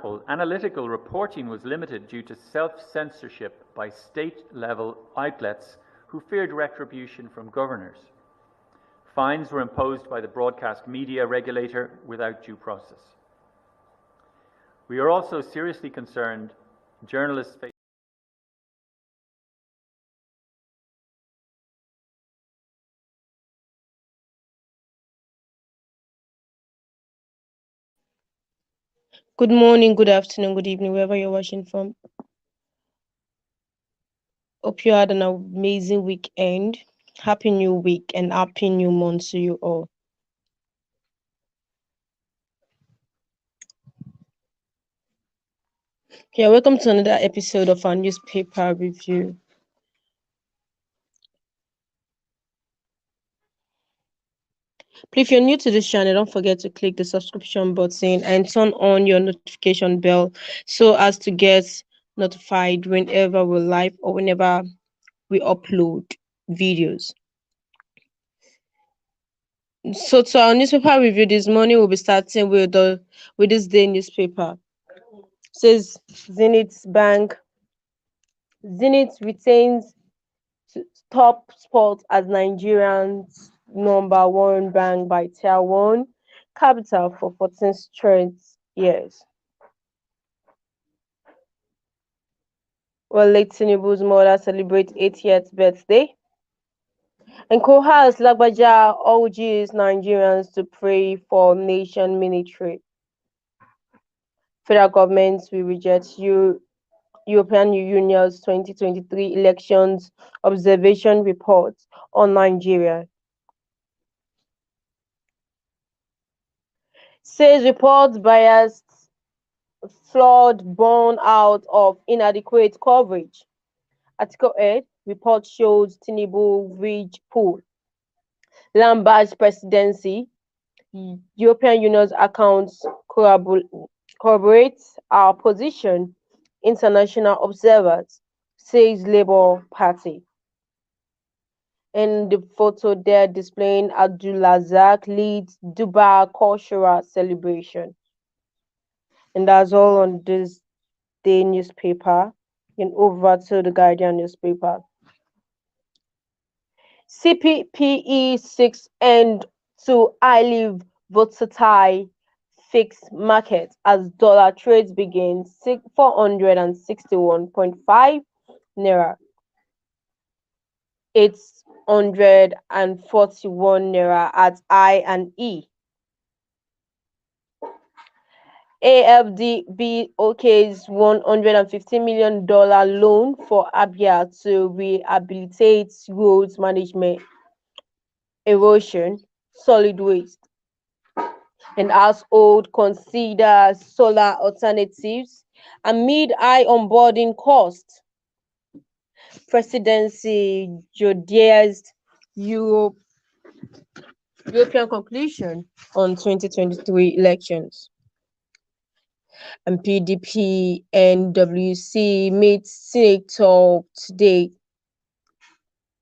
Analytical reporting was limited due to self-censorship by state-level outlets who feared retribution from governors. Fines were imposed by the broadcast media regulator without due process. We are also seriously concerned journalists face Good morning, good afternoon, good evening, wherever you're watching from. Hope you had an amazing weekend. Happy new week and happy new month to you all. Yeah, welcome to another episode of our newspaper review. Please, if you're new to this channel, don't forget to click the subscription button and turn on your notification bell so as to get notified whenever we're live or whenever we upload videos. So to our newspaper review this morning, we'll be starting with this day newspaper. It says Zenith retains top spot as Nigerian's number one bank by Tier 1 capital for 14 straight years. Well, late Tinubu's mother celebrates 80th birthday. And cohorts Lagbaja urges Nigerians to pray for nation military. Federal government will reject European Union's 2023 elections observation report on Nigeria. Says reports biased, flawed, born out of inadequate coverage. Article 8 report shows Tinubu reach pool. Lambert's presidency, European Union's accounts corroborates our position. International observers, says Labour Party. In the photo there displaying Abdulrazak leads Dubai cultural celebration. And that's all on this day newspaper. And over to the Guardian newspaper. CPPE 6 end to highly volatile fixed market as dollar trades begin 461.5 naira. 841 naira at I and E. AFDB OK's $150 million loan for Abia to rehabilitate roads management, erosion, solid waste, and household consider solar alternatives amid high onboarding costs. Presidency Judai's European conclusion on 2023 elections. And PDP and WC meet senator today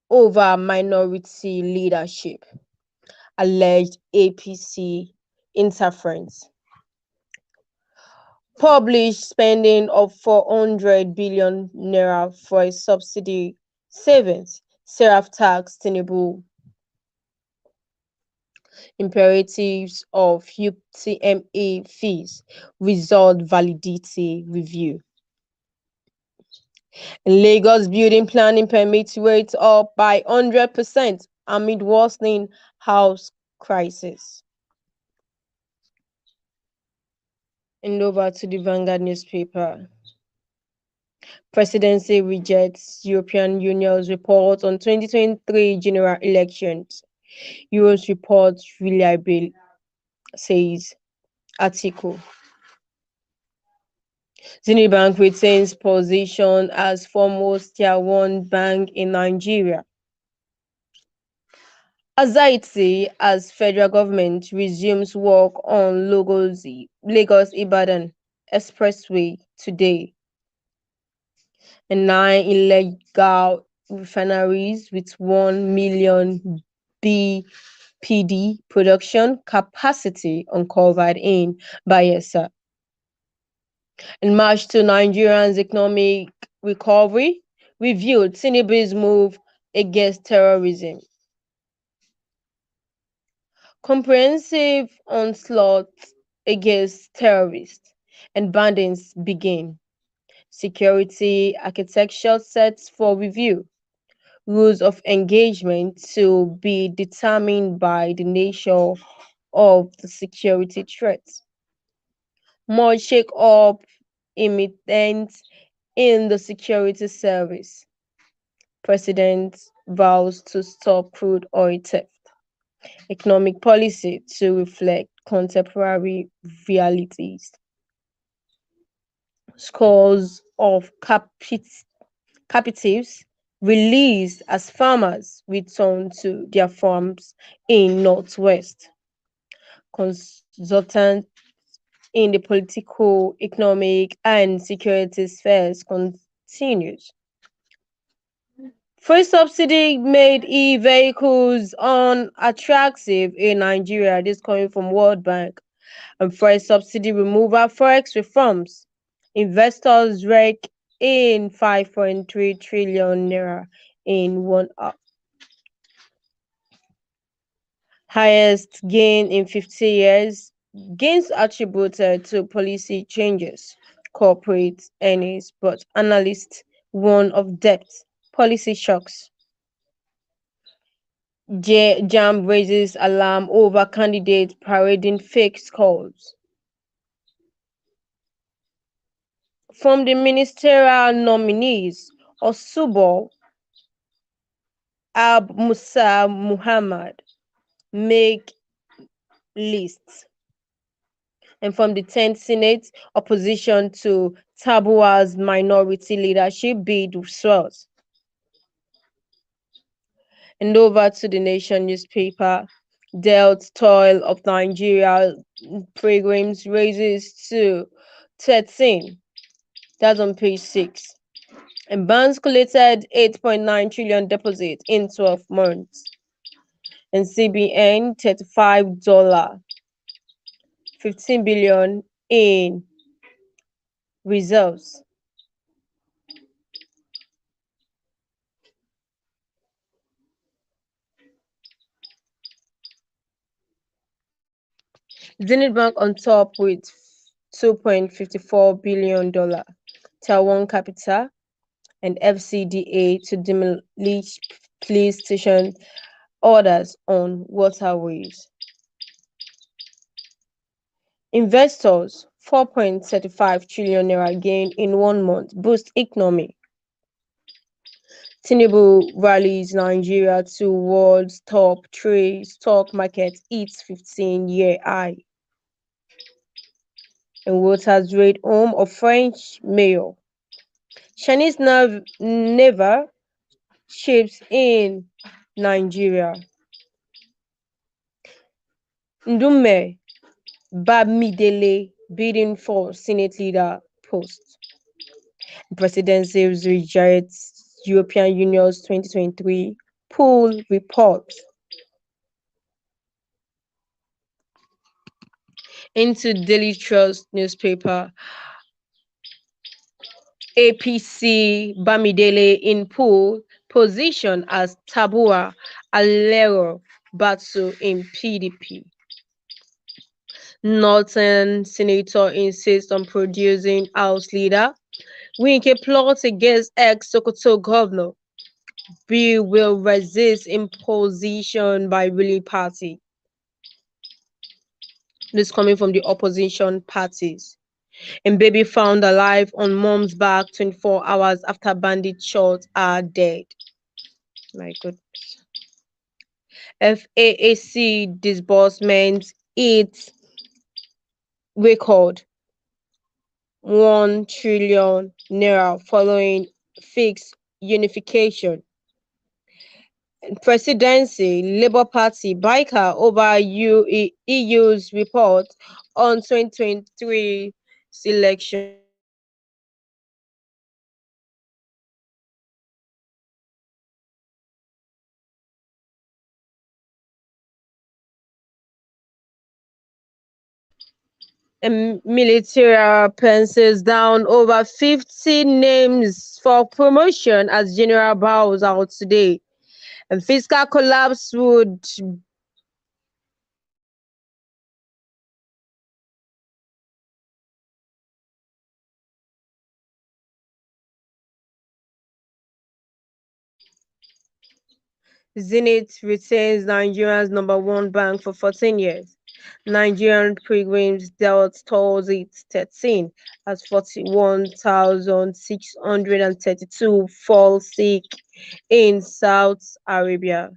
over minority leadership, alleged APC interference. Published spending of 400 billion naira for a subsidy savings, Seraph tax Tinubu. Imperatives of UTMA fees, result validity review. Lagos building planning permits rate up by 100% amid worsening house crisis. And over to the Vanguard newspaper. Presidency rejects European Union's report on 2023 general elections. Euro's report reliable, says article. Zenith Bank retains position as foremost Tier 1 bank in Nigeria. Anxiety as federal government resumes work on Lagos-Ibadan Expressway today. And 9 illegal refineries with 1 million BPD production capacity uncovered in Bayelsa. In March to Nigeria's economic recovery, reviewed Tinubu's move against terrorism. Comprehensive onslaught against terrorists and bandits begin. Security architecture sets for review. Rules of engagement to be determined by the nature of the security threats. More shake-up imminent in the security service. President vows to stop crude oil theft. Economic policy to reflect contemporary realities. Scores of captives released as farmers return to their farms in Northwest. Consultant in the political, economic, and security spheres continues. Free subsidy made e-vehicles unattractive in Nigeria. This coming from World Bank. And free subsidy removal forex reforms. Investors rake in 5.3 trillion naira in 1 hour. Highest gain in 50 years. Gains attributed to policy changes, corporate earnings, but analysts warn of debt policy shocks. JAMB raises alarm over candidates parading fake scores. From the ministerial nominees, Osubo Ab Musa Muhammad make lists. And from the 10th Senate, opposition to Tabua's minority leadership bid swells. And over to the Nation newspaper. Dealt toil of Nigeria pilgrims raises to 13. That's on page 6. And banks collected 8.9 trillion deposit in 12 months. And CBN $35, 15 billion in reserves. Zenith Bank on top with $2.54 billion. Taiwan Capital and FCDA to demolish police station orders on waterways. Investors 4.35 trillion naira gain in 1 month boost economy. Tinubu rallies Nigeria towards top 3 stock market hits 15-year high. And Reuters raid home of French mayor. Chinese naval ships in Nigeria. Ndume Bamidele bidding for Senate leader post. Presidency rejects European Union's 2023 poll report. Into Daily Trust newspaper. APC Bamidele in poll position as Tabua Alero battle in PDP. Northern senator insists on producing House leader. Winke plots against ex-Sokoto governor. Bill will resist imposition by ruling party. This coming from the opposition parties. And baby found alive on mom's back 24 hours after bandit shot are dead. My goodness. FAAC disbursements hit record 1 trillion naira following fixed unification. Presidency, Labour Party, biker over EU's report on 2023 election. And military pencils down over 50 names for promotion as general bows out today. And fiscal collapse would Zenith retains Nigeria's number one bank for 14 years. Nigerian pilgrims dealt tolls its 13 as 41,632 fall sick in South Arabia.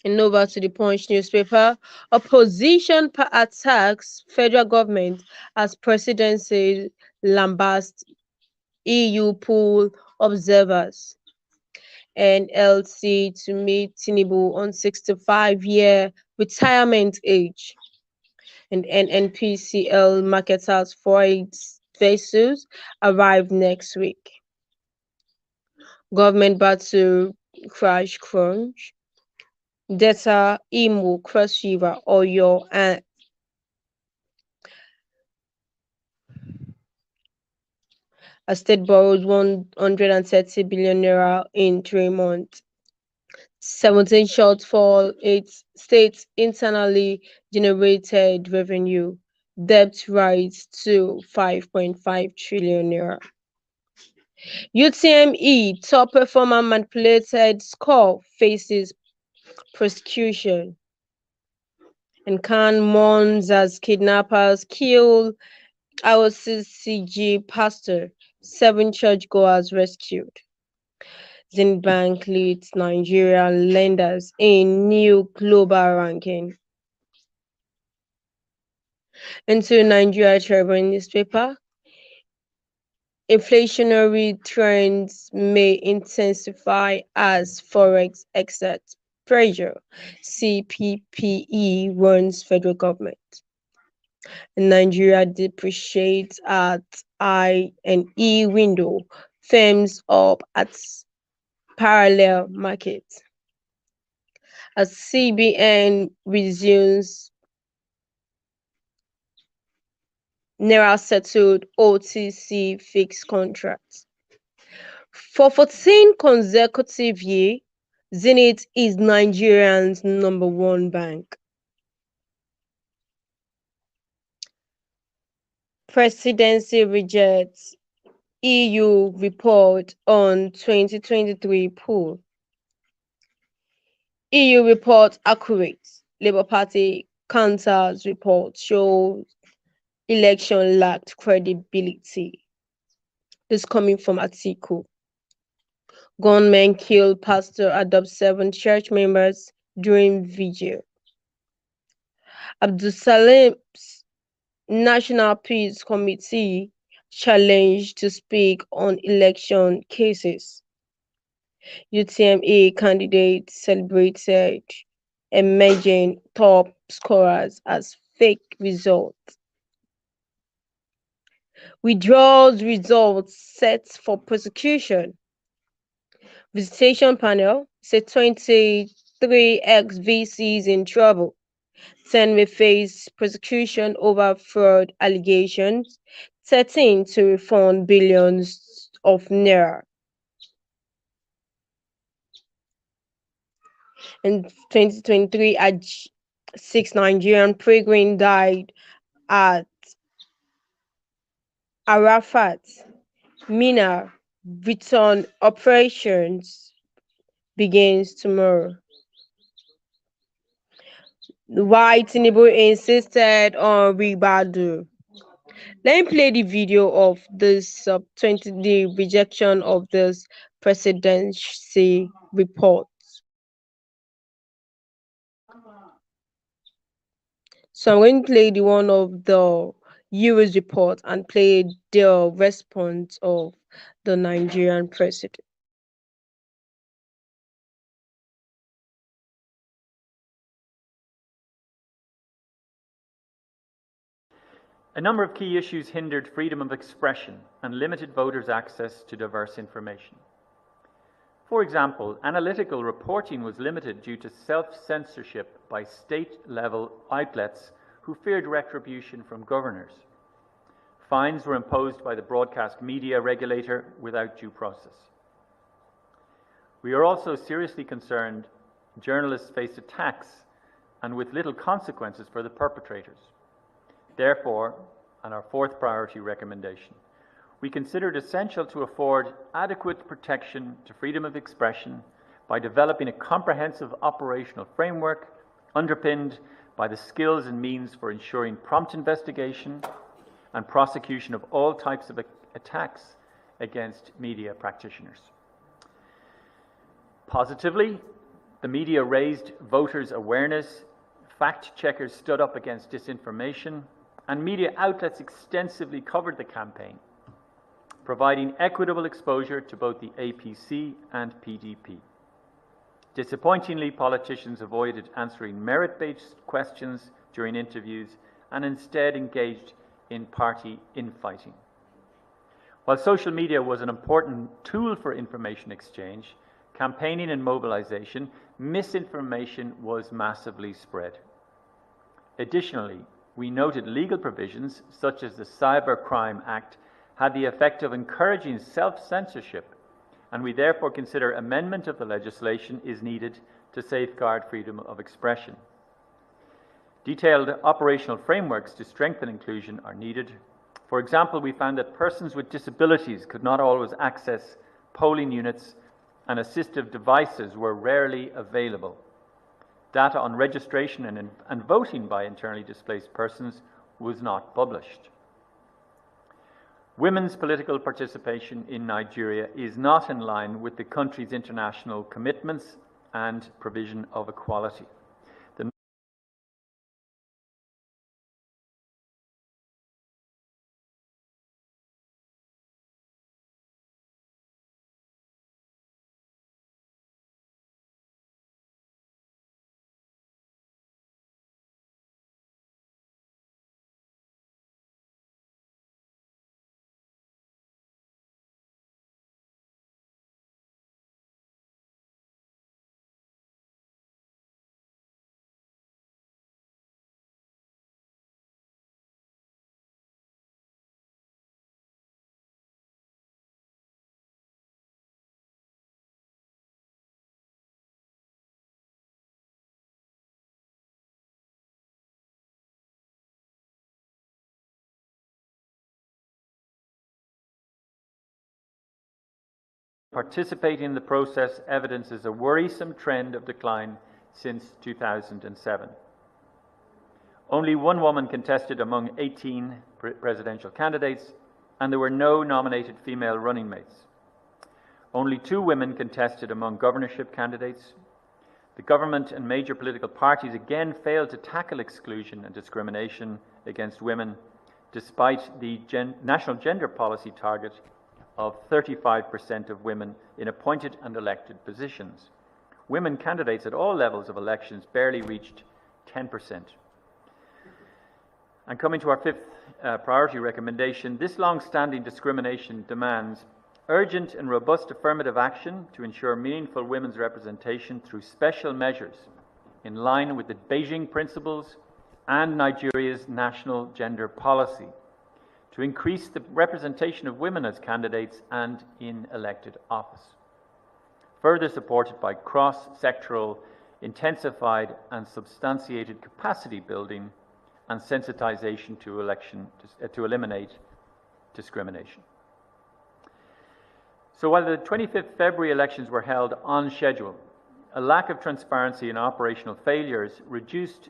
And over to the Punch newspaper. Opposition attacks federal government as presidency lambasts EU poll observers. NLC to meet Tinubu on 65-year retirement age. And NNPCL marketers for its vessels arrive next week. Government battle crash crunch. Delta, Imo, Cross River, Oyo, and a state borrowed 130 billion naira in 3 months. 17 shortfall, 8 states internally generated revenue. Debt rise to 5.5 trillion naira. UTME top performer manipulated score faces prosecution. And Khan mourns as kidnappers kill IOCCG pastor, 7 churchgoers rescued. Zenith Bank leads Nigerian lenders in new global ranking. Into Nigeria Tribune newspaper, inflationary trends may intensify as forex exerts pressure. CPPE warns federal government. Nigeria depreciates at I and E window, firms up at parallel market. As CBN resumes Naira settled OTC fixed contracts. For 14 consecutive years, Zenith is Nigeria's number one bank. Presidency rejects EU report on 2023 poll. EU report accurate. Labour Party counters report shows election lacked credibility. This coming from Atiku. Gunmen kill pastor, adopt 7 church members during vigil. Abdul Salim's National Peace Committee challenged to speak on election cases. UTME candidates celebrated emerging top scorers as fake results. Withdrawals results set for prosecution. Visitation panel say 23 ex-VCs in trouble. 10 may face prosecution over fraud allegations. 13 to refund billions of naira. In 2023, 6 Nigerian pilgrims died at Arafat. Mina return operations begins tomorrow. Why Tinubu insisted on Ribadu. Let me play the video of this the rejection of this presidency report. So I'm going to play the one of the US report and play the response of the Nigerian president. A number of key issues hindered freedom of expression and limited voters' access to diverse information. For example, analytical reporting was limited due to self-censorship by state-level outlets who feared retribution from governors. Fines were imposed by the broadcast media regulator without due process. We are also seriously concerned journalists face attacks and with little consequences for the perpetrators. Therefore, and our fourth priority recommendation, we consider it essential to afford adequate protection to freedom of expression by developing a comprehensive operational framework underpinned by the skills and means for ensuring prompt investigation and prosecution of all types of attacks against media practitioners. Positively, the media raised voters' awareness, fact-checkers stood up against disinformation, and media outlets extensively covered the campaign, providing equitable exposure to both the APC and PDP. Disappointingly, politicians avoided answering merit-based questions during interviews and instead engaged in party infighting. While social media was an important tool for information exchange, campaigning and mobilization, misinformation was massively spread. Additionally, we noted legal provisions such as the Cybercrime Act had the effect of encouraging self-censorship, and we therefore consider amendment of the legislation is needed to safeguard freedom of expression. Detailed operational frameworks to strengthen inclusion are needed. For example, we found that persons with disabilities could not always access polling units and assistive devices were rarely available. Data on registration and voting by internally displaced persons was not published. Women's political participation in Nigeria is not in line with the country's international commitments and provision of equality. Participating in the process evidences a worrisome trend of decline since 2007. Only one woman contested among 18 presidential candidates, and there were no nominated female running mates. Only 2 women contested among governorship candidates. The government and major political parties again failed to tackle exclusion and discrimination against women, despite the national gender policy target of 35% of women in appointed and elected positions. Women candidates at all levels of elections barely reached 10%. And coming to our fifth priority recommendation, this long-standing discrimination demands urgent and robust affirmative action to ensure meaningful women's representation through special measures in line with the Beijing Principles and Nigeria's national gender policy, to increase the representation of women as candidates and in elected office. Further supported by cross-sectoral, intensified and substantiated capacity building and sensitization to eliminate discrimination. So while the 25th February elections were held on schedule, a lack of transparency and operational failures reduced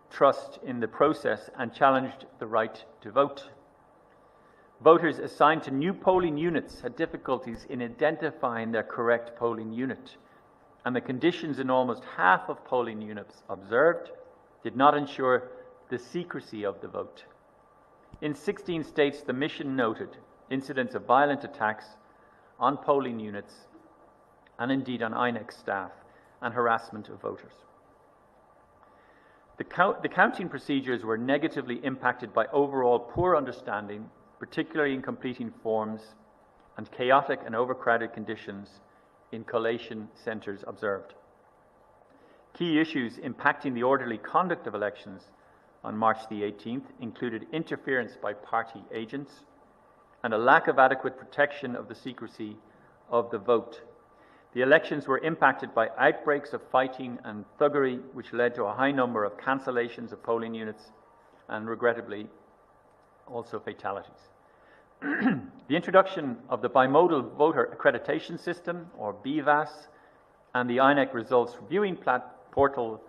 trust in the process and challenged the right to vote. Voters assigned to new polling units had difficulties in identifying their correct polling unit, and the conditions in almost half of polling units observed did not ensure the secrecy of the vote. In 16 states, the mission noted incidents of violent attacks on polling units and indeed on INEC staff and harassment of voters. The counting procedures were negatively impacted by overall poor understanding, particularly in completing forms, and chaotic and overcrowded conditions in collation centres observed. Key issues impacting the orderly conduct of elections on March the 18th included interference by party agents and a lack of adequate protection of the secrecy of the vote. The elections were impacted by outbreaks of fighting and thuggery, which led to a high number of cancellations of polling units and, regrettably, also fatalities. The introduction of the bimodal voter accreditation system, or BVAS, and the INEC results viewing portal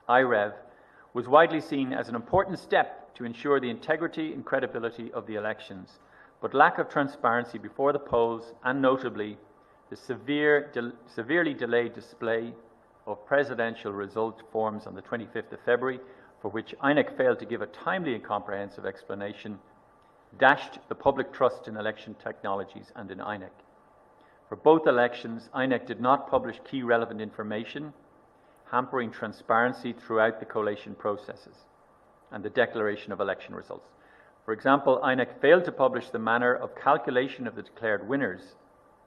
IREV was widely seen as an important step to ensure the integrity and credibility of the elections, but lack of transparency before the polls, and notably the severely delayed display of presidential result forms on the 25th of February, for which INEC failed to give a timely and comprehensive explanation, dashed the public trust in election technologies and in INEC. For both elections, INEC did not publish key relevant information, hampering transparency throughout the collation processes and the declaration of election results. For example, INEC failed to publish the manner of calculation of the declared winners,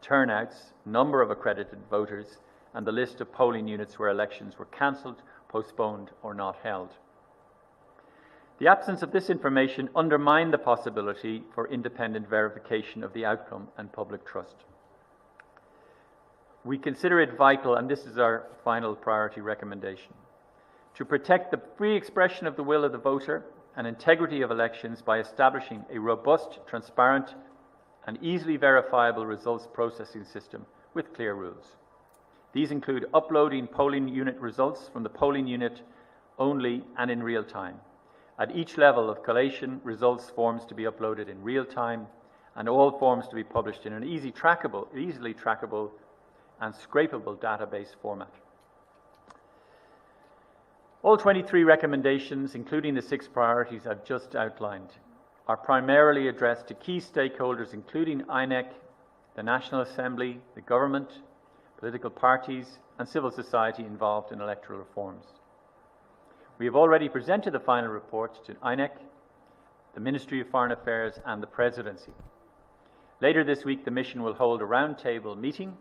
turnouts, number of accredited voters, and the list of polling units where elections were cancelled, postponed, or not held. The absence of this information undermined the possibility for independent verification of the outcome and public trust. We consider it vital, and this is our final priority recommendation, to protect the free expression of the will of the voter and integrity of elections by establishing a robust, transparent, and easily verifiable results processing system with clear rules. These include uploading polling unit results from the polling unit only and in real time. At each level of collation, results forms to be uploaded in real time, and all forms to be published in an easily trackable and scrapable database format. All 23 recommendations, including the 6 priorities I've just outlined, are primarily addressed to key stakeholders, including INEC, the National Assembly, the government, political parties, and civil society involved in electoral reforms. We have already presented the final report to INEC, the Ministry of Foreign Affairs, and the Presidency. Later this week, the mission will hold a roundtable meeting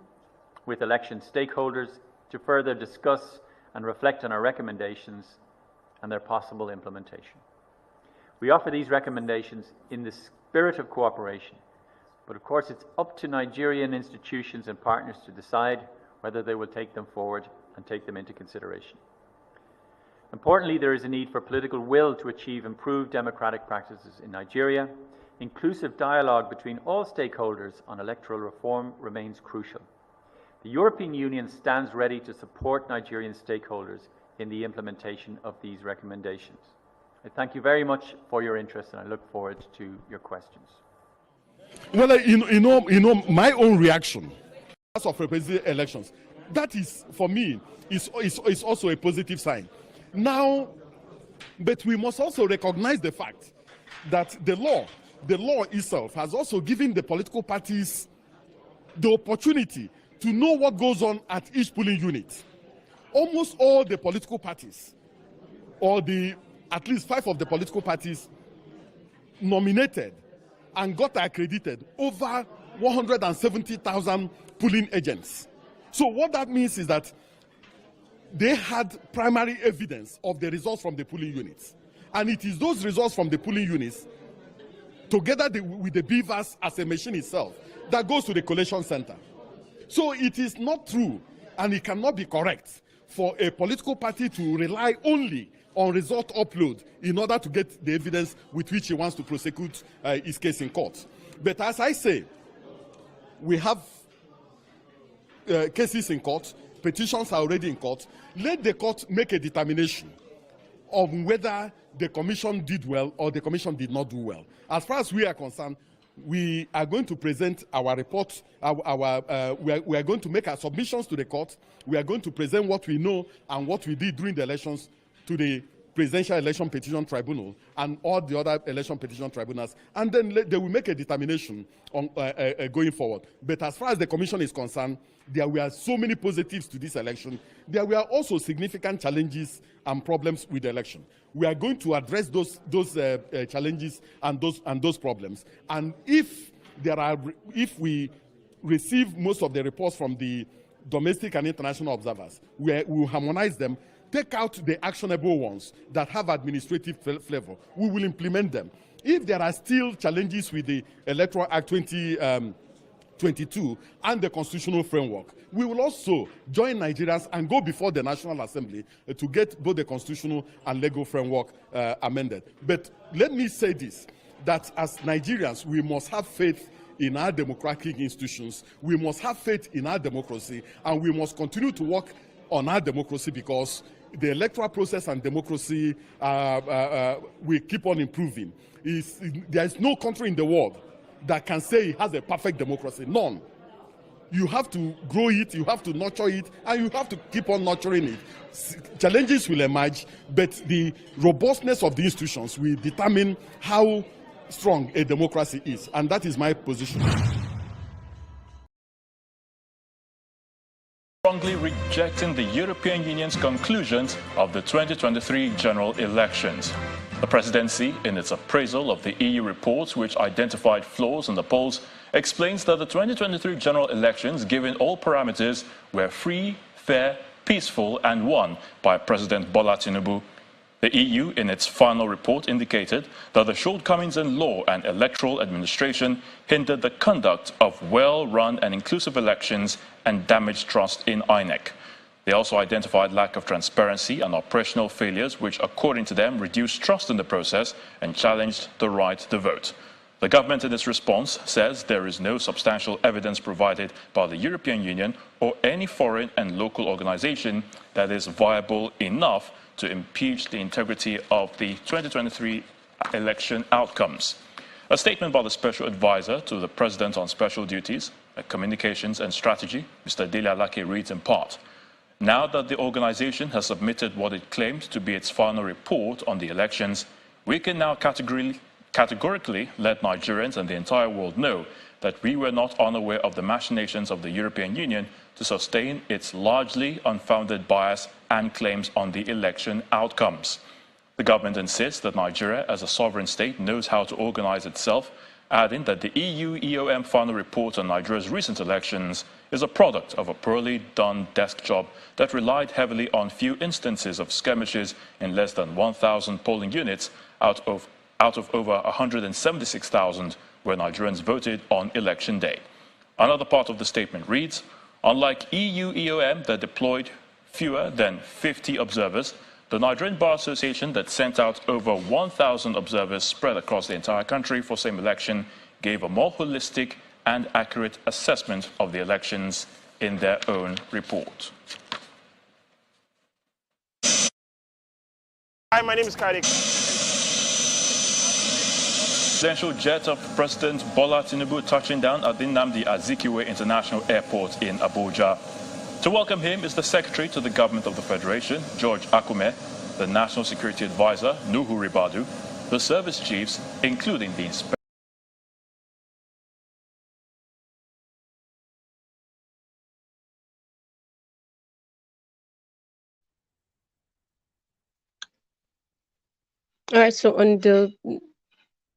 with election stakeholders to further discuss and reflect on our recommendations and their possible implementation. We offer these recommendations in the spirit of cooperation, but of course it's up to Nigerian institutions and partners to decide whether they will take them forward and take them into consideration. Importantly, there is a need for political will to achieve improved democratic practices in Nigeria. Inclusive dialogue between all stakeholders on electoral reform remains crucial. The European Union stands ready to support Nigerian stakeholders in the implementation of these recommendations. I thank you very much for your interest, and I look forward to your questions. Well, you know, my own reaction as of presidential elections, that is, for me, is also a positive sign. Now, but we must also recognize the fact that the law itself has also given the political parties the opportunity to know what goes on at each polling unit. Almost all the political parties, or at least 5 of the political parties, nominated and got accredited over 170,000 polling agents. So what that means is that they had primary evidence of the results from the polling units. And it is those results from the polling units, together with the BVAS as a machine itself, that goes to the collation center. So it is not true, and it cannot be correct, for a political party to rely only on result upload in order to get the evidence with which he wants to prosecute his case in court. But as I say, we have cases in court, petitions are already in court. Let the court make a determination on whether the commission did well or the commission did not do well. As far as we are concerned, we are going to present our report. We are going to make our submissions to the court. We are going to present what we know and what we did during the elections to the Presidential Election Petition Tribunal and all the other election petition tribunals, and then they will make a determination on going forward. But as far as the commission is concerned, there were so many positives to this election. There were also significant challenges and problems with the election. We are going to address those challenges and those problems. And if we receive most of the reports from the domestic and international observers. We will harmonize them, take out the actionable ones that have administrative flavor. We will implement them. If there are still challenges with the Electoral Act 2022 and the constitutional framework, we will also join Nigerians and go before the National Assembly to get both the constitutional and legal framework amended. But let me say this, that as Nigerians, we must have faith in our democratic institutions, we must have faith in our democracy, and we must continue to work on our democracy, because the electoral process and democracy will keep on improving. There is no country in the world that can say it has a perfect democracy. None. You have to grow it, you have to nurture it, and you have to keep on nurturing it. Challenges will emerge, but the robustness of the institutions will determine how strong a democracy is, and that is my position. Strongly rejecting the European Union's conclusions of the 2023 general elections. The presidency, in its appraisal of the EU reports which identified flaws in the polls, explains that the 2023 general elections, given all parameters, were free, fair, peaceful and won by President Bola Tinubu. The EU, in its final report, indicated that the shortcomings in law and electoral administration hindered the conduct of well-run and inclusive elections and damaged trust in INEC. They also identified lack of transparency and operational failures, which, according to them, reduced trust in the process and challenged the right to vote. The government, in its response, says there is no substantial evidence provided by the European Union or any foreign and local organization that is viable enough to impeach the integrity of the 2023 election outcomes. A statement by the Special Advisor to the President on Special Duties, Communications and Strategy, Mr. Dele Alake, reads in part, "Now that the organization has submitted what it claimed to be its final report on the elections, we can now categorically let Nigerians and the entire world know that we were not unaware of the machinations of the European Union to sustain its largely unfounded bias and claims on the election outcomes." The government insists that Nigeria, as a sovereign state, knows how to organize itself, adding that the EU EOM final report on Nigeria's recent elections is a product of a poorly done desk job that relied heavily on few instances of skirmishes in less than 1,000 polling units out of over 176,000 where Nigerians voted on election day. Another part of the statement reads, "Unlike EU EOM that deployed fewer than 50 observers, the Nigerian Bar Association that sent out over 1,000 observers spread across the entire country for same election gave a more holistic and accurate assessment of the elections in their own report." Hi, my name is Kardik. Presidential jet of President Bola Tinubu touching down at the Nnamdi Azikiwe International Airport in Abuja. To welcome him is the Secretary to the Government of the Federation, George Akume, the National Security Advisor, Nuhu Ribadu, the service chiefs, including the inspector. All right, so on the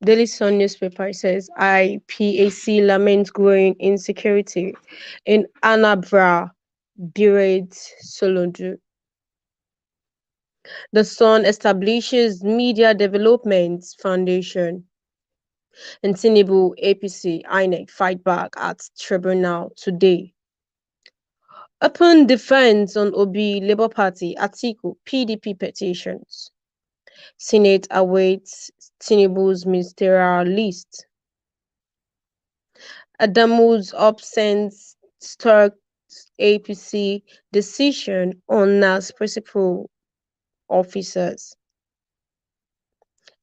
Daily Sun newspaper, it says IPAC laments growing insecurity in Anambra, berates Soludo. The Sun establishes Media Development Foundation. And Tinubu, APC, INEC fight back at tribunal today. Open defense on Obi, Labour Party, Atiku, PDP petitions. Senate awaits Tinubu's ministerial list. Adamu's absence struck APC decision on NAS principal officers.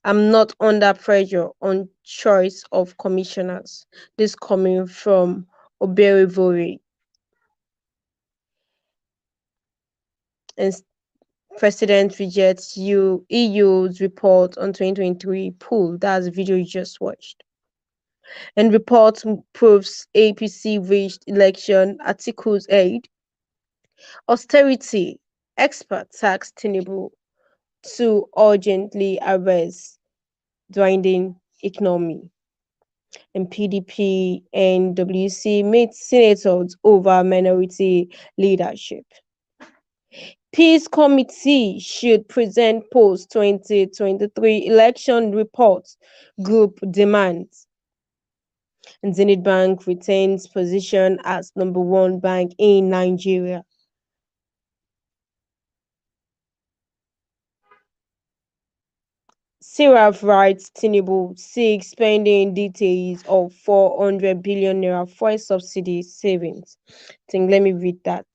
I'm not under pressure on choice of commissioners. This coming from Oberevori. And President rejects EU's report on 2023 poll. That's the video you just watched. And report proves APC reached election articles aid. Austerity. Expert tax Tinubu to urgently arrest dwindling economy. and PDP and WC meet senators over minority leadership. Peace Committee should present post-2023 election reports, group demands. And Zenith Bank retains position as number one bank in Nigeria. Seraph writes Tinubu seeks spending details of 400 billion naira for subsidy savings. I think let me read that.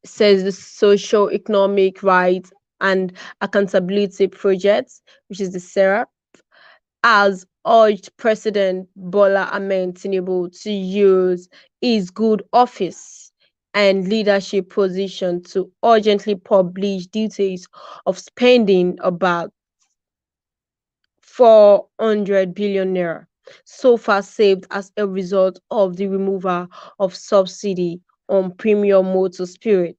Says the Socio-Economic Rights and Accountability Project, which is the SERAP, has urged President Bola Ahmed Tinubu to use his good office and leadership position to urgently publish details of spending about 400 billion naira so far saved as a result of the removal of subsidy on premium motor spirit,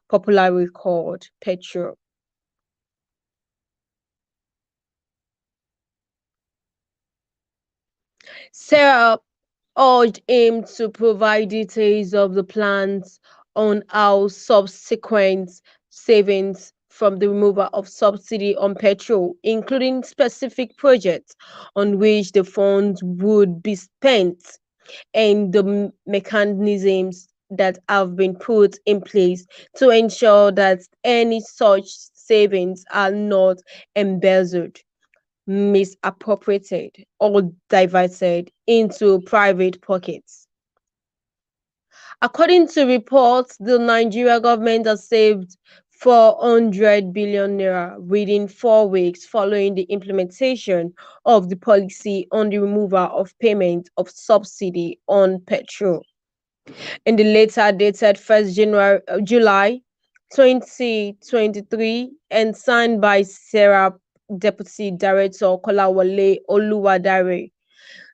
popularly called petrol. Sarah urged him to provide details of the plans on how subsequent savings from the removal of subsidy on petrol, including specific projects on which the funds would be spent, and the mechanisms that have been put in place to ensure that any such savings are not embezzled, misappropriated, or diverted into private pockets. According to reports, the Nigeria government has saved 400 billion naira within 4 weeks following the implementation of the policy on the removal of payment of subsidy on petrol. In the later dated 1st July 2023 and signed by Sarah Deputy Director Kolawole Oluwadare,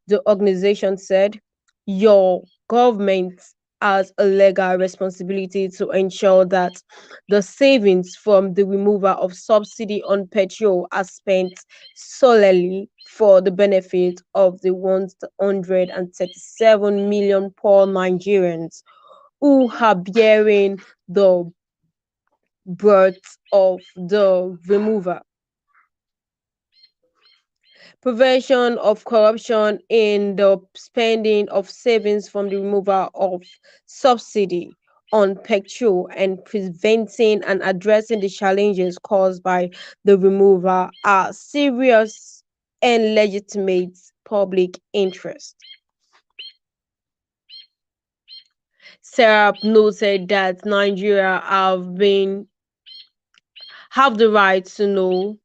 the organization said, your government has a legal responsibility to ensure that the savings from the removal of subsidy on petrol are spent solely for the benefit of the 137 million poor Nigerians who are bearing the brunt of the removal. Prevention of corruption in the spending of savings from the removal of subsidy on petrol and preventing and addressing the challenges caused by the removal are serious and legitimate public interest. Sarah noted that Nigeria have the right to know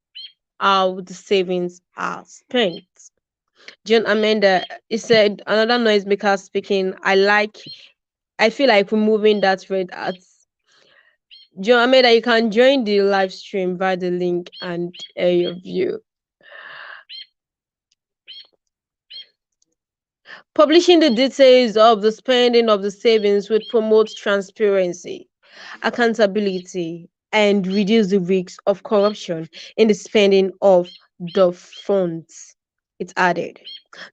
how the savings are spent. John Amanda, he said, another noisemaker speaking. I feel like removing that red at John Amanda. You can join the live stream via the link and air your view. Publishing the details of the spending of the savings would promote transparency, accountability, and reduce the risks of corruption in the spending of the funds. It added.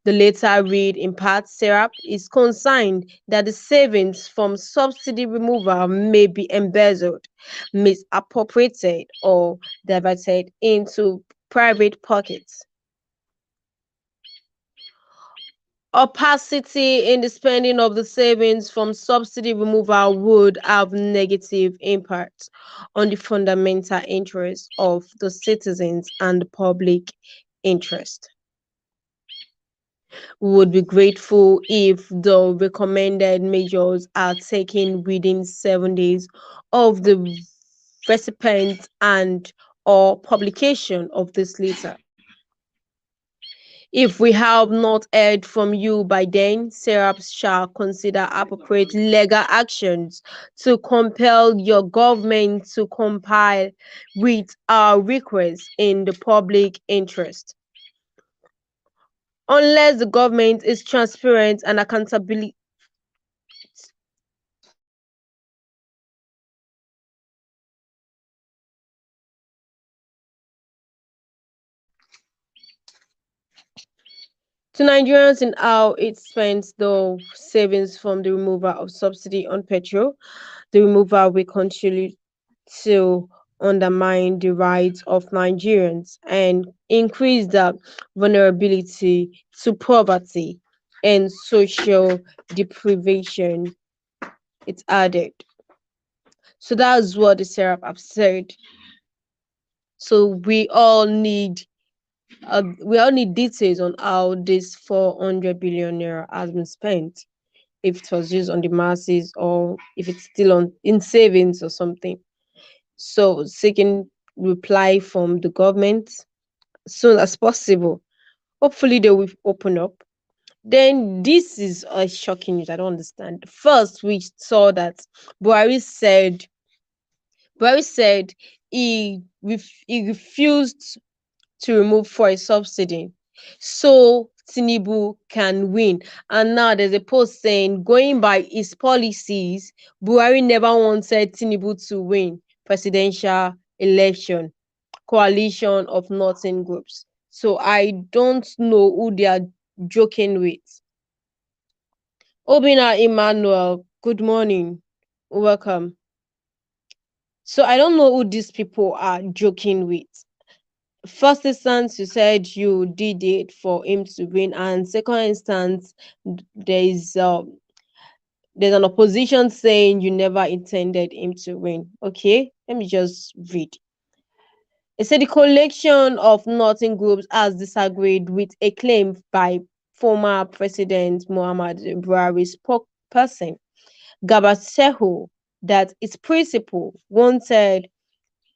The later read in part Serap is concerned that the savings from subsidy removal may be embezzled, misappropriated, or diverted into private pockets. Opacity in the spending of the savings from subsidy removal would have negative impacts on the fundamental interests of the citizens and the public interest. We would be grateful if the recommended measures are taken within 7 days of the recipient and or publication of this letter. If we have not heard from you by then, SERAP shall consider appropriate legal actions to compel your government to comply with our request in the public interest. Unless the government is transparent and accountable To Nigerians in how it spends the savings from the removal of subsidy on petrol, the removal will continue to undermine the rights of Nigerians and increase the vulnerability to poverty and social deprivation, it's added. So that's what the Serap have said. So we all need details on how this 400 billion naira has been spent, if it was used on the masses or if it's still on in savings or something. So seeking reply from the government as soon as possible. Hopefully they will open up. Then this is a shocking news. I don't understand. First, we saw that Buhari said Buhari said he refused to remove for a subsidy so Tinubu can win. And now there's a post saying, going by his policies, Buhari never wanted Tinubu to win presidential election, coalition of northern groups. So I don't know who they are joking with. Obina Emmanuel, good morning. Welcome. So I don't know who these people are joking with. First instance, you said you did it for him to win, and second instance, there's an opposition saying you never intended him to win. Okay, let me just read. It said the collection of northern groups has disagreed with a claim by former President Muhammad Buhari's spokesperson Garba Shehu that its principal wanted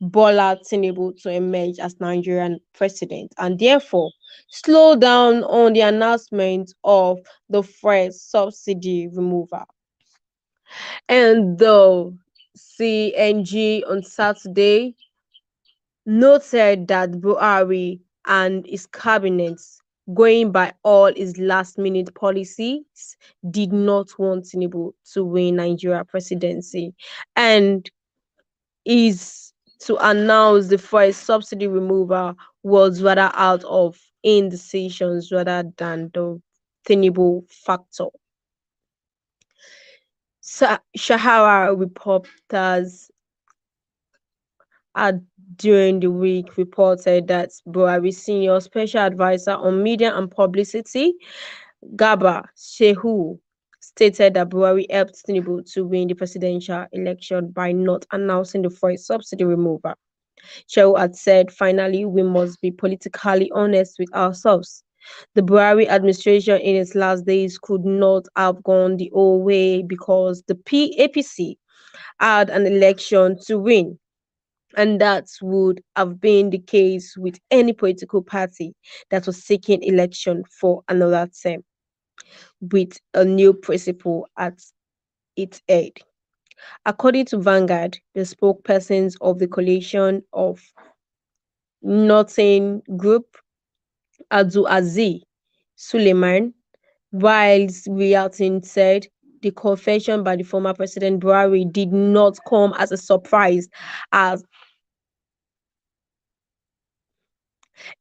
Bola Tinubu to emerge as Nigerian president and therefore slow down on the announcement of the first subsidy removal. And the CNG on Saturday noted that Buhari and his cabinet, going by all his last-minute policies, did not want Tinubu to win Nigeria presidency and is to announce the first subsidy removal was rather out of indecisions rather than the Tinubu factor. Shahara reporters during the week reported that Buhari senior special advisor on media and publicity, Garba Shehu, stated that Buhari helped Tinubu to win the presidential election by not announcing the first subsidy removal. Shehu had said, finally, we must be politically honest with ourselves. The Buhari administration in its last days could not have gone the whole way because the APC had an election to win. And that would have been the case with any political party that was seeking election for another term, with a new principle at its head. According to Vanguard, the spokespersons of the coalition of Northern Group, Abdul Aziz Suleiman, whilst reacting, said the confession by the former President Buhari did not come as a surprise, as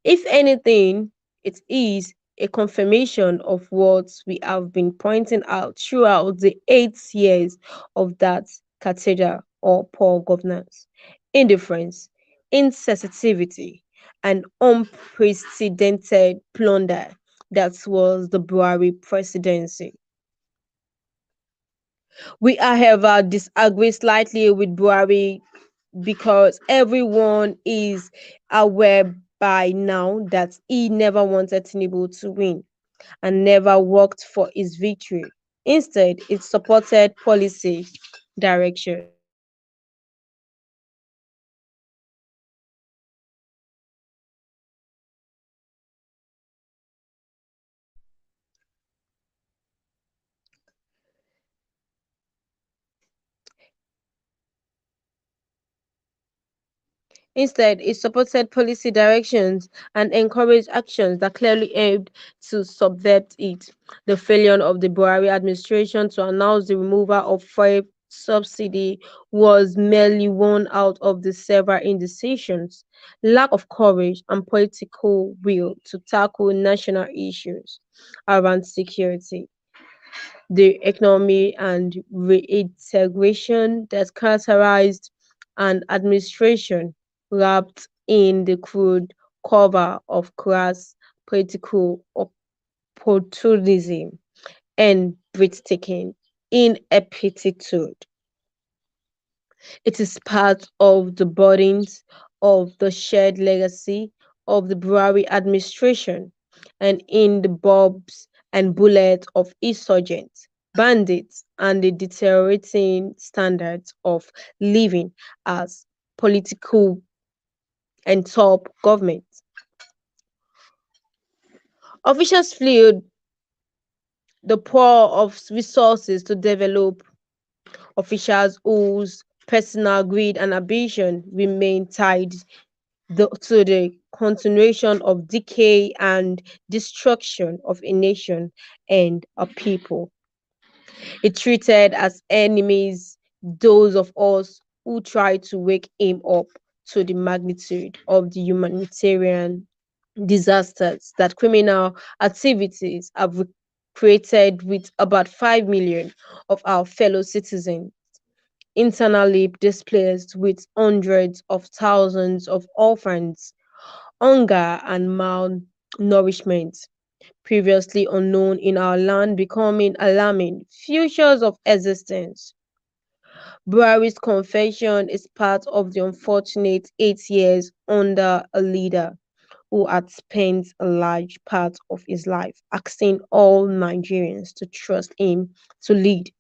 if anything, it is a confirmation of what we have been pointing out throughout the 8 years of that cathedral or poor governance, indifference, insensitivity, and unprecedented plunder that was the Buhari presidency. We, however, disagree slightly with Buhari because everyone is aware by now that he never wanted Tinubu to win and never worked for his victory. Instead, it supported policy direction. Instead, it supported policy directions and encouraged actions that clearly aimed to subvert it. The failure of the Buhari administration to announce the removal of subsidy was merely one out of the several indecisions, lack of courage, and political will to tackle national issues around security, the economy, and reintegration that characterized an administration wrapped in the crude cover of crass political opportunism and breathtaking ineptitude. It is part of the burdens of the shared legacy of the Buhari administration, and in the bobs and bullets of insurgents, bandits, and the deteriorating standards of living as political and top government. Officials fled the poor of resources to develop officials whose personal greed and ambition remain tied to the continuation of decay and destruction of a nation and a people. It treated as enemies those of us who try to wake him up to the magnitude of the humanitarian disasters that criminal activities have created, with about 5 million of our fellow citizens internally displaced, with hundreds of thousands of orphans, hunger and malnourishment previously unknown in our land becoming alarming features of existence. Buhari's confession is part of the unfortunate 8 years under a leader who had spent a large part of his life asking all Nigerians to trust him to lead,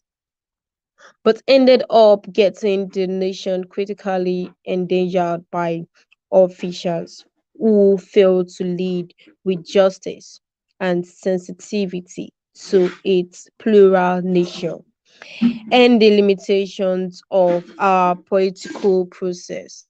but ended up getting the nation critically endangered by officials who failed to lead with justice and sensitivity to its plural nature and the limitations of our political process.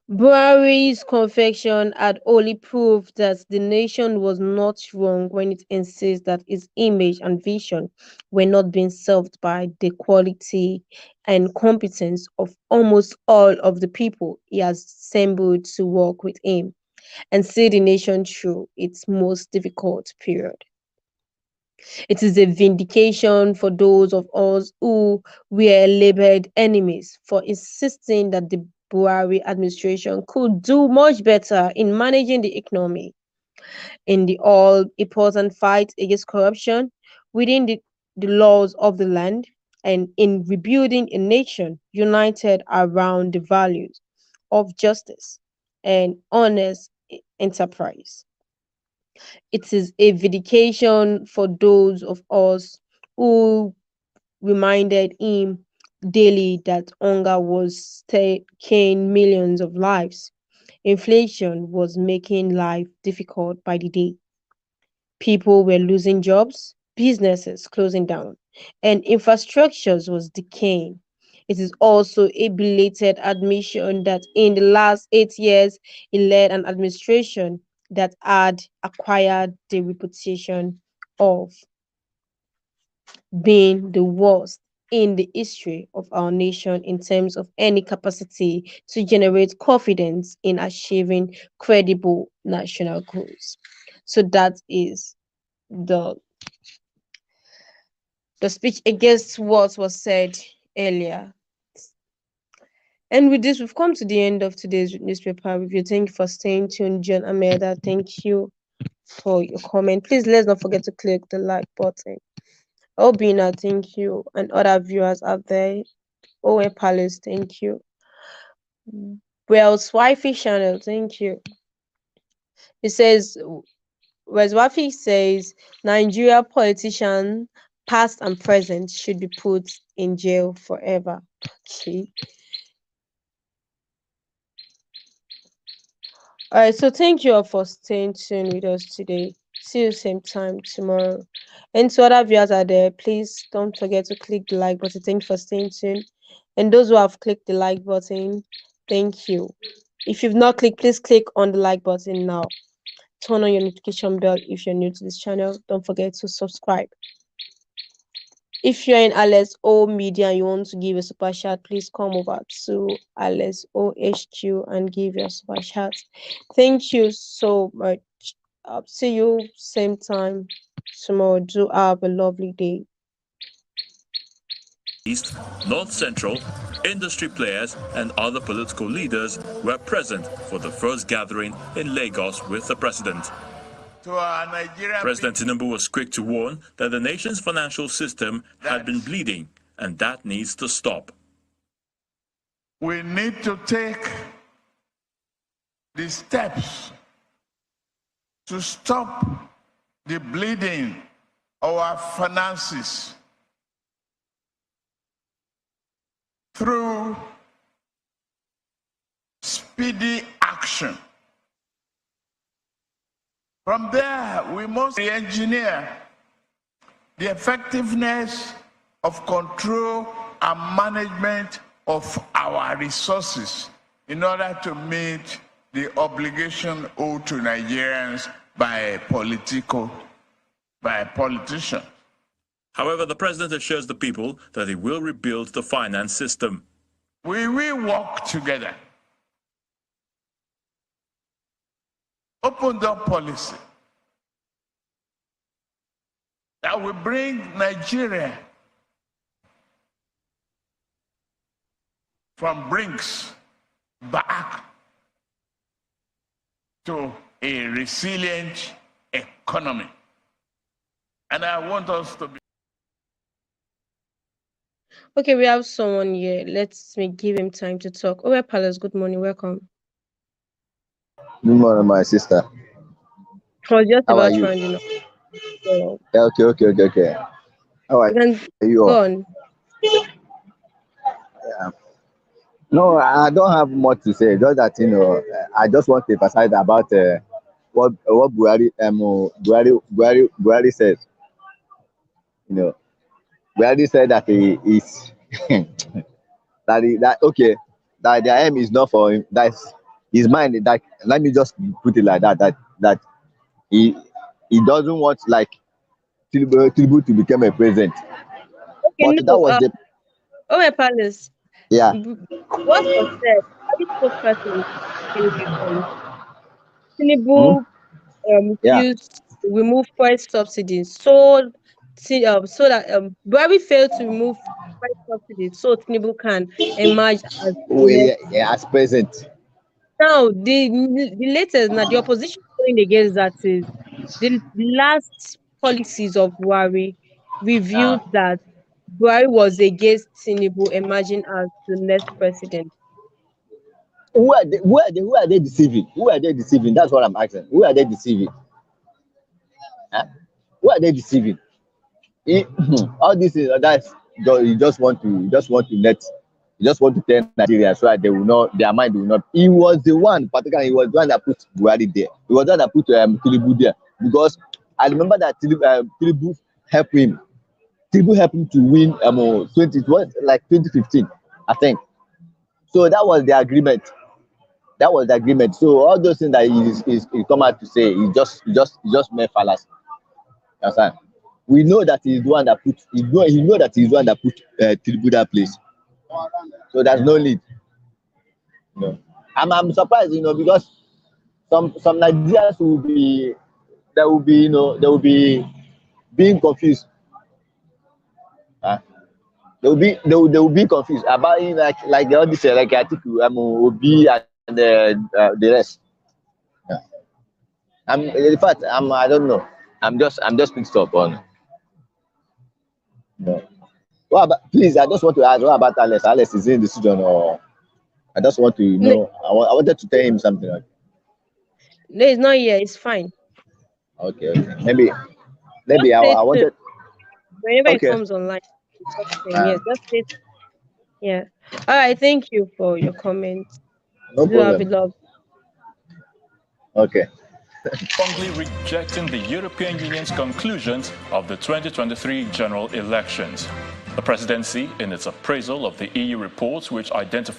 Buhari's confession had only proved that the nation was not wrong when it insists that its image and vision were not being served by the quality and competence of almost all of the people he has assembled to work with him and see the nation through its most difficult period. It is a vindication for those of us who were labeled enemies for insisting that the Buhari administration could do much better in managing the economy, in the all important fight against corruption within the laws of the land, and in rebuilding a nation united around the values of justice and honest enterprise. It is a vindication for those of us who reminded him daily that hunger was taking millions of lives. Inflation was making life difficult by the day. People were losing jobs, businesses closing down, and infrastructures was decaying. It is also a belated admission that in the last 8 years, he led an administration that had acquired the reputation of being the worst in the history of our nation in terms of any capacity to generate confidence in achieving credible national goals. So that is the the speech against what was said earlier. And with this, we've come to the end of today's newspaper review. Thank you for staying tuned, John Ameda. Thank you for your comment. Please let's not forget to click the like button. Obina, thank you, and other viewers out there. Owen Palace, thank you. Wells Wifey Channel, thank you. It says, Wells Wifey says Nigeria politicians, past and present, should be put in jail forever. Okay. All right, so thank you all for staying tuned with us today. See you same time tomorrow. And to other viewers out there, please don't forget to click the like button. Thank you for staying tuned. And those who have clicked the like button, thank you. If you've not clicked, please click on the like button now. turn on your notification bell if you're new to this channel. Don't forget to subscribe. If you're in Alex O Media and you want to give a super chat, please come over to Alex OHQ and give your super chat. Thank you so much. See you same time tomorrow. Do have a lovely day. East, North Central, industry players and other political leaders were present for the first gathering in Lagos with the president. President Tinubu was quick to warn that the nation's financial system had been bleeding, and that needs to stop. We need to take the steps to stop the bleeding of our finances through speedy action. From there, we must re-engineer the effectiveness of control and management of our resources in order to meet the obligation owed to Nigerians by politicians. However, the president assures the people that he will rebuild the finance system. We will work together. Open door policy that will bring Nigeria from brinks back to a resilient economy. And I want us to be. Okay, we have someone here. Let's give him time to talk. Owe Palace, good morning. Welcome. Good morning, my sister. I was just How about are you? rounding up. So, Yeah, okay. How are you can you go all? on. No, I don't have much to say. Just that, I just want to emphasize about what Buhari says. Buhari said that he is that their aim is not for him. That's his mind. That, let me just put it like that. That he doesn't want like Tinubu to become a president. Okay, But that was the Owe Palace. yeah. What was said? Are you spokesperson Tinubu Yeah. refused to remove fuel subsidies, so that Buhari failed to remove fuel subsidies, so Tinubu can emerge as As president. now the latest now the opposition going against that is the last policies of Buhari revealed that Buhari was against Tinubu emerging as the next president. Who are they deceiving? Who are they deceiving? That's what I'm asking. Who are they deceiving? Huh? Who are they deceiving? All this is you just want to tell Nigeria so that they will not, their mind will not. He was the one, particularly he was the one that put Buhari there. He was the one that put Tinubu there, because I remember that Tinubu helped him. Tinubu helped him to win 2015, I think. So that was the agreement. So all those things that he come out to say, he just made fallacy. Understand? We know that he's the one that put. He know that he's the one that put Tinubu that place. So there's no need. I'm surprised, because some Nigerians will be being confused. They will be confused about it, like all this, like Atiku, Obi and the rest. Yeah. In fact, I don't know. I'm just mixed up on. No. What about, please? I just want to ask. What about Alex? Alex is in the decision, or I just want to know. I wanted to tell him something. No, it's not here. It's fine. Okay. Maybe I wanted. Whenever it comes online, yes, that's it. Yeah. All right. Thank you for your comments. No problem. Love. Okay. Strongly rejecting the European Union's conclusions of the 2023 general elections. The presidency, in its appraisal of the EU reports which identify